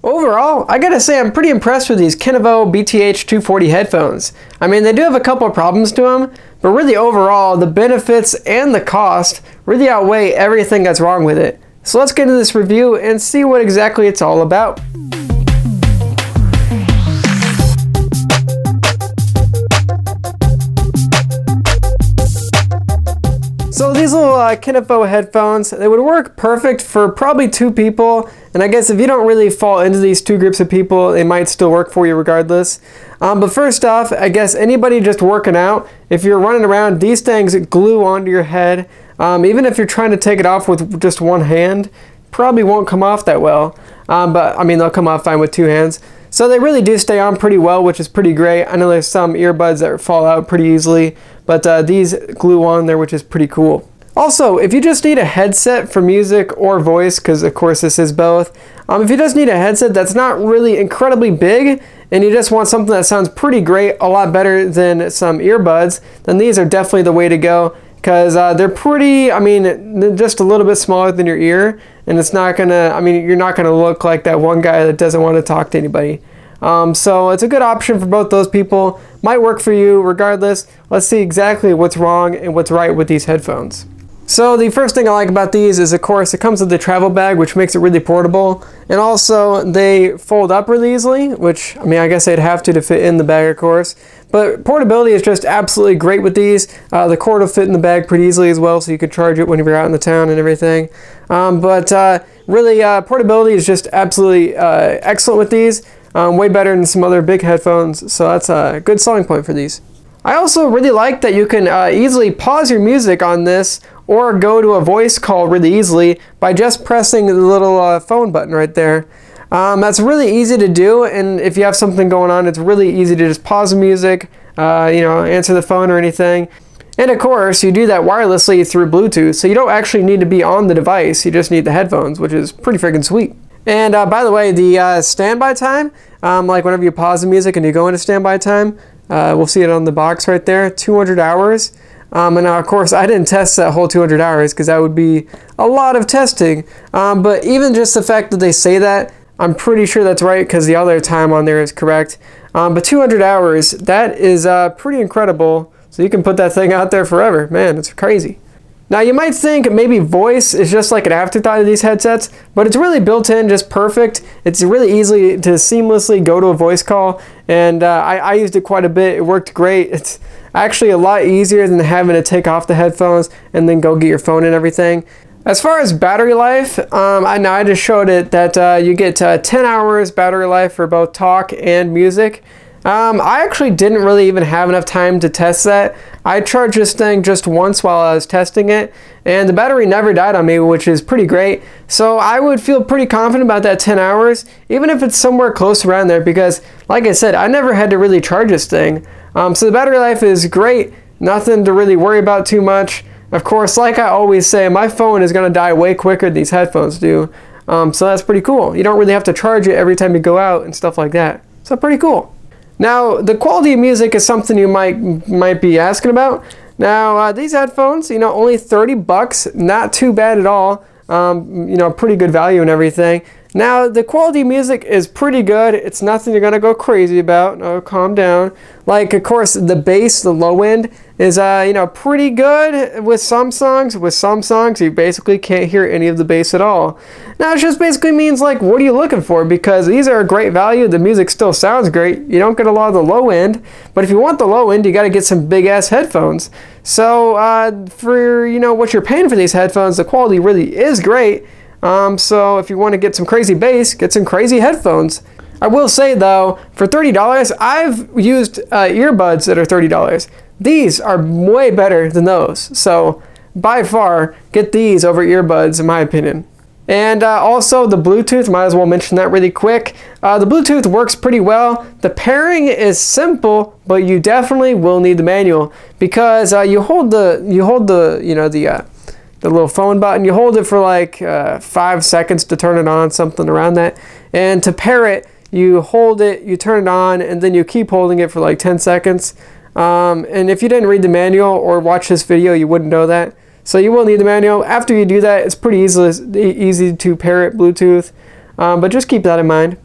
Overall, I gotta say I'm pretty impressed with these Kinivo BTH240 headphones. I mean, they do have a couple of problems to them, but really overall, the benefits and the cost really outweigh everything that's wrong with it. So let's get into this review and see what exactly it's all about. So these little Kinivo headphones, they would work perfect for probably 2 people, and I guess if you don't really fall into these 2 groups of people, they might still work for you regardless. But first off, I guess anybody just working out, if you're running around, these things glue onto your head. Even if you're trying to take it off with just one hand, probably won't come off that well. But I mean, they'll come off fine with 2 hands. So they really do stay on pretty well, which is pretty great. I know there's some earbuds that fall out pretty easily, but these glue on there, which is pretty cool. Also, if you just need a headset for music or voice, because of course this is both, if you just need a headset that's not really incredibly big, and you just want something that sounds pretty great, a lot better than some earbuds, then these are definitely the way to go. Because they're pretty, I mean, they're just a little bit smaller than your ear, and it's not gonna, I mean, you're not gonna look like that one guy that doesn't want to talk to anybody. So it's a good option for both those people. Might work for you regardless. Let's see exactly what's wrong and what's right with these headphones. So the first thing I like about these is, of course, it comes with the travel bag, which makes it really portable. And also, they fold up really easily, which, I mean, I guess they'd have to fit in the bag, of course. But portability is just absolutely great with these. The cord will fit in the bag pretty easily as well, so you could charge it when you're out in the town and everything. Really, portability is just absolutely excellent with these. Way better than some other big headphones, so that's a good selling point for these. I also really like that you can easily pause your music on this or go to a voice call really easily by just pressing the little phone button right there. That's really easy to do, and if you have something going on, it's really easy to just pause the music, answer the phone or anything. And of course, you do that wirelessly through Bluetooth, so you don't actually need to be on the device, you just need the headphones, which is pretty freaking sweet. And by the way, the standby time, like whenever you pause the music and you go into standby time, we'll see it on the box right there, 200 hours. And now, of course, I didn't test that whole 200 hours because that would be a lot of testing. But even just the fact that they say that, I'm pretty sure that's right because the other time on there is correct. But 200 hours, that is pretty incredible. So you can put that thing out there forever. Man, it's crazy. Now you might think maybe voice is just like an afterthought of these headsets, but it's really built in just perfect. It's really easy to seamlessly go to a voice call, and I used it quite a bit. It worked great. It's actually a lot easier than having to take off the headphones and then go get your phone and everything. As far as battery life, I just showed it that you get 10 hours battery life for both talk and music. I actually didn't really even have enough time to test that. I charged this thing just once while I was testing it, and the battery never died on me, which is pretty great. So I would feel pretty confident about that 10 hours, even if it's somewhere close around there, because like I said, I never had to really charge this thing. So the battery life is great, nothing to really worry about too much. Of course, like I always say, my phone is going to die way quicker than these headphones do. So that's pretty cool. You don't really have to charge it every time you go out and stuff like that. So pretty cool. Now, the quality of music is something you might be asking about. Now, these headphones, only 30 bucks, not too bad at all. Pretty good value and everything. Now, the quality of music is pretty good. It's nothing you're gonna go crazy about. No, calm down. Like, of course, the bass, the low end, is pretty good with some songs. With some songs, you basically can't hear any of the bass at all. Now, it just basically means, like, what are you looking for? Because these are a great value. The music still sounds great. You don't get a lot of the low end. But if you want the low end, you got to get some big-ass headphones. So, for, what you're paying for these headphones, the quality really is great. So if you want to get some crazy bass, get some crazy headphones. I will say though, for $30, I've used earbuds that are $30. These are way better than those. So by far, get these over earbuds in my opinion. And also the Bluetooth, might as well mention that really quick. The Bluetooth works pretty well. The pairing is simple, but you definitely will need the manual because you hold the little phone button, you hold it for like 5 seconds to turn it on, something around that. And to pair it, you hold it, you turn it on, and then you keep holding it for like 10 seconds. And if you didn't read the manual or watch this video, you wouldn't know that. So you will need the manual. After you do that, it's pretty easy to pair it Bluetooth. But just keep that in mind.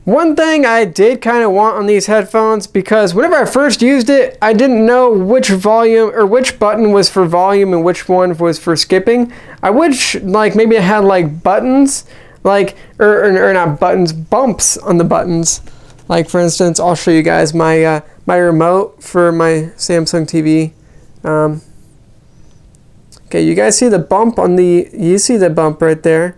One thing I did kind of want on these headphones, because whenever I first used it, I didn't know which volume or which button was for volume and which one was for skipping. I wish like maybe it had like buttons, like or not buttons, bumps on the buttons. Like for instance, I'll show you guys my my remote for my Samsung TV. Okay, you guys see the bump on the? You see the bump right there?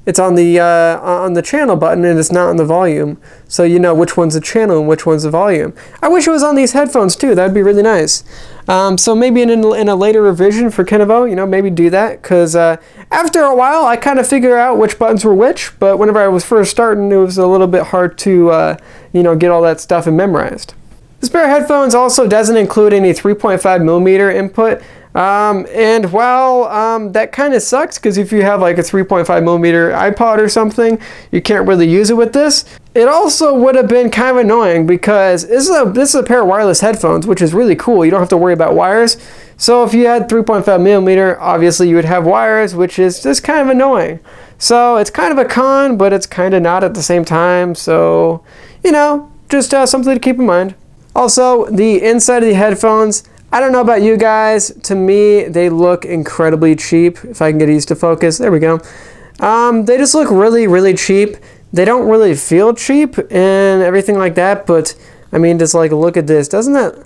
It's on the channel button, and it's not on the volume, so you know which one's the channel and which one's the volume. I wish it was on these headphones too. That'd be really nice. So maybe in a later revision for Kinivo, you know, maybe do that, because after a while I kind of figure out which buttons were which. But whenever I was first starting, it was a little bit hard to you know, get all that stuff and memorized. This pair of headphones also doesn't include any 3.5mm input. And while that kind of sucks, because if you have like a 3.5mm iPod or something, you can't really use it with this. It also would have been kind of annoying, because this is a pair of wireless headphones, which is really cool. You don't have to worry about wires. So if you had 3.5mm, obviously you would have wires, which is just kind of annoying. So it's kind of a con, but it's kind of not at the same time. So, you know, just something to keep in mind. Also, the inside of the headphones, I don't know about you guys, to me they look incredibly cheap. If I can get used to focus, there we go. They just look really, really cheap. They don't really feel cheap and everything like that, but I mean, just like look at this. Doesn't that,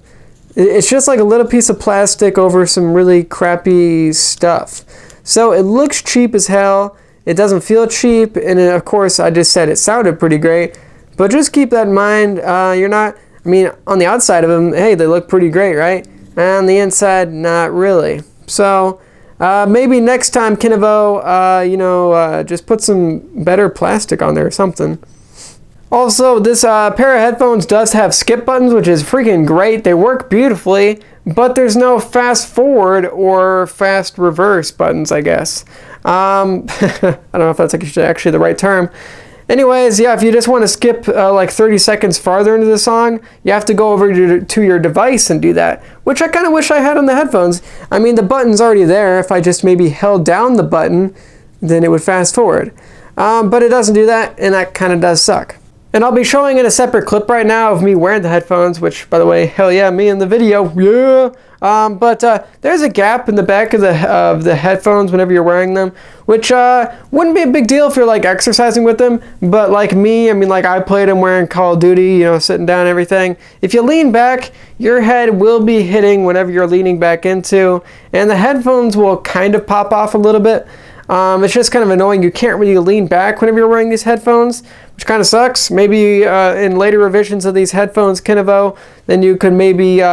it's just like a little piece of plastic over some really crappy stuff. So it looks cheap as hell. It doesn't feel cheap, and then, of course, I just said it sounded pretty great, but just keep that in mind. You're not, I mean, on the outside of them, hey, they look pretty great, right? And on the inside, not really. So maybe next time, Kinivo, you know, just put some better plastic on there or something. Also, this pair of headphones does have skip buttons, which is freaking great. They work beautifully, but there's no fast forward or fast reverse buttons, I guess. I don't know if that's actually the right term. Anyways, yeah, if you just want to skip like 30 seconds farther into the song, you have to go over to your device and do that, which I kind of wish I had on the headphones. I mean, the button's already there. If I just maybe held down the button, then it would fast forward. But it doesn't do that, and that kind of does suck. And I'll be showing in a separate clip right now of me wearing the headphones, which, by the way, hell yeah, me in the video, yeah. But there's a gap in the back of the headphones whenever you're wearing them, which wouldn't be a big deal if you're like exercising with them. But like me, I mean, like I played them wearing Call of Duty, you know, sitting down and everything. If you lean back, your head will be hitting whenever you're leaning back into, and the headphones will kind of pop off a little bit. It's just kind of annoying. You can't really lean back whenever you're wearing these headphones, which kind of sucks. Maybe in later revisions of these headphones, Kinivo, then you could maybe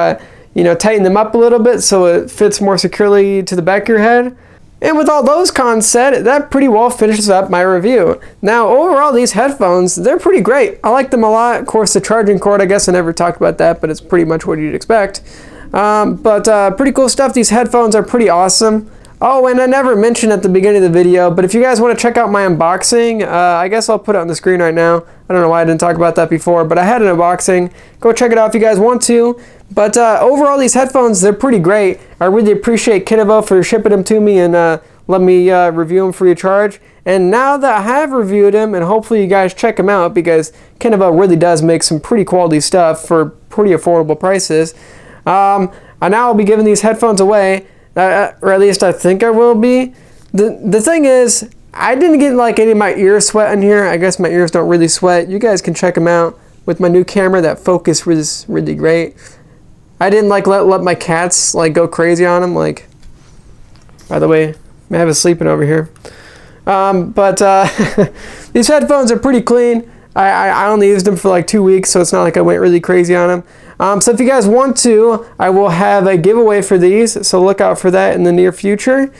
you know, tighten them up a little bit so it fits more securely to the back of your head. And with all those cons said, that pretty well finishes up my review. Now, overall, these headphones, they're pretty great. I like them a lot. Of course, the charging cord, I guess I never talked about that, but it's pretty much what you'd expect. Pretty cool stuff. These headphones are pretty awesome. Oh, and I never mentioned at the beginning of the video, but if you guys want to check out my unboxing, I guess I'll put it on the screen right now. I don't know why I didn't talk about that before, but I had an unboxing. Go check it out if you guys want to. But overall, these headphones, they're pretty great. I really appreciate Kinivo for shipping them to me and let me review them free of charge. And now that I have reviewed them, and hopefully you guys check them out, because Kinivo really does make some pretty quality stuff for pretty affordable prices. I now will be giving these headphones away. Or at least I think I will be. The thing is, I didn't get like any of my ears sweat in here. I guess my ears don't really sweat. You guys can check them out with my new camera. That focus was really great. I didn't like let my cats like go crazy on them. Like, by the way, I have a sleeping over here. These headphones are pretty clean. I only used them for like 2 weeks, so it's not like I went really crazy on them. So if you guys want to, I will have a giveaway for these, so look out for that in the near future.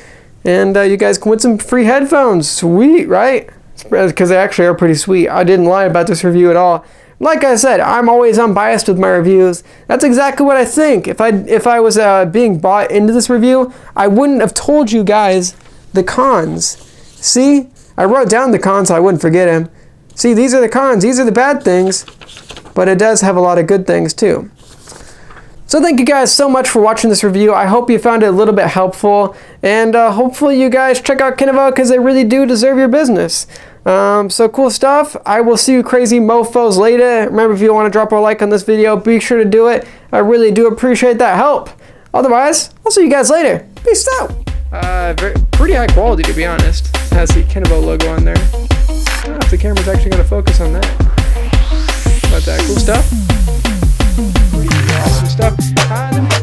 And you guys can win some free headphones. Sweet, right? Because they actually are pretty sweet. I didn't lie about this review at all. Like I said, I'm always unbiased with my reviews. That's exactly what I think. If I was being bought into this review, I wouldn't have told you guys the cons. See? I wrote down the cons so I wouldn't forget them. See, these are the cons. These are the bad things. But it does have a lot of good things too. So thank you guys so much for watching this review. I hope you found it a little bit helpful. And hopefully you guys check out Kinivo, because they really do deserve your business. So cool stuff. I will see you crazy mofos later. Remember, if you want to drop a like on this video, be sure to do it. I really do appreciate that help. Otherwise, I'll see you guys later. Peace out. Pretty high quality, to be honest. It has the Kinivo logo on there. I don't know if the camera's actually going to focus on that. But cool stuff. Pretty awesome stuff.